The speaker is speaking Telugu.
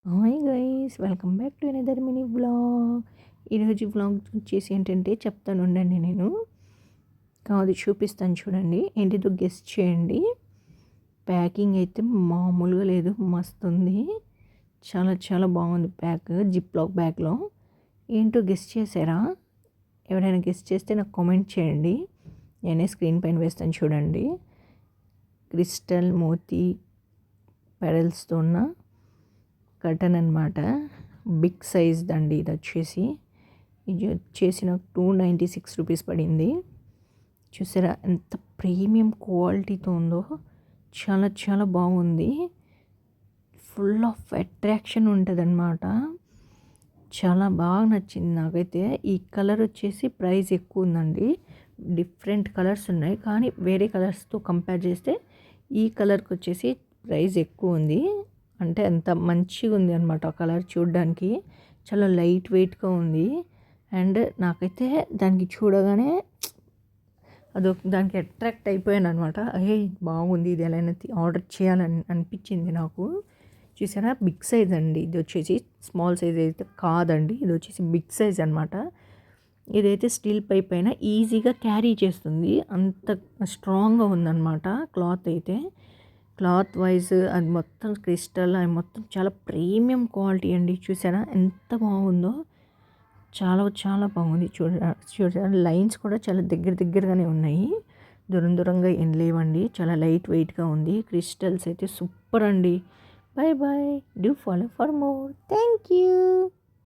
Hi guys, welcome back to another mini vlog. ఈరోజు వ్లాగ్ వచ్చేసి ఏంటంటే చెప్తాను ఉండండి. నేను కాదు చూపిస్తాను చూడండి. ఏంటిదో గెస్ట్ చేయండి. ప్యాకింగ్ అయితే మామూలుగా లేదు, మస్తు ఉంది. చాలా చాలా బాగుంది ప్యాక్. జిప్ లాక్ బ్యాగ్లో ఏంటో గెస్ట్ చేశారా? ఎవరైనా గెస్ట్ చేస్తే నాకు కామెంట్ చేయండి. నేనే స్క్రీన్ పైన వేస్తాను చూడండి. క్రిస్టల్ మోతీ పెరల్స్తో ఉన్న కటన్ అనమాట. బిగ్ సైజ్ దండి. ఇది వచ్చేసి నాకు 296 రూపీస్ పడింది. చూసారా ఎంత ప్రీమియం క్వాలిటీతో ఉందో. చాలా చాలా బాగుంది. ఫుల్ ఆఫ్ అట్రాక్షన్ ఉంటుంది అనమాట. చాలా బాగా నచ్చింది నాకైతే. ఈ కలర్ వచ్చేసి ప్రైస్ ఎక్కువ ఉందండి. డిఫరెంట్ కలర్స్ ఉన్నాయి, కానీ వేరే కలర్స్తో కంపేర్ చేస్తే ఈ కలర్కి వచ్చేసి ప్రైస్ ఎక్కువ ఉంది. అంటే అంత మంచిగా ఉంది అనమాట. ఆ కలర్ చూడడానికి చాలా లైట్ వెయిట్గా ఉంది. అండ్ నాకైతే దానికి చూడగానే దానికి అట్రాక్ట్ అయిపోయాను అనమాట. అయ్యే బాగుంది, ఇది ఎలా ఆర్డర్ చేయాలని అనిపించింది నాకు. చూసారా, బిగ్ సైజ్ అండి. ఇది వచ్చేసి స్మాల్ సైజ్ అయితే కాదండి, ఇది వచ్చేసి బిగ్ సైజ్ అనమాట. ఇదైతే స్టీల్ పైప్ పైన ఈజీగా క్యారీ చేస్తుంది, అంత స్ట్రాంగ్గా ఉందన్నమాట. క్లాత్ అయితే క్లాత్ వైజ్ అది మొత్తం క్రిస్టల్, అది మొత్తం చాలా ప్రీమియం క్వాలిటీ అండి. చూసారా ఎంత బాగుందో. చాలా చాలా బాగుంది. చూసారా లైన్స్ కూడా చాలా దగ్గరగానే ఉన్నాయి, దూరం దూరంగా ఏం లేవండి. చాలా లైట్ వెయిట్గా ఉంది. క్రిస్టల్స్ అయితే సూపర్ అండి. Bye bye, do follow for more. Thank you.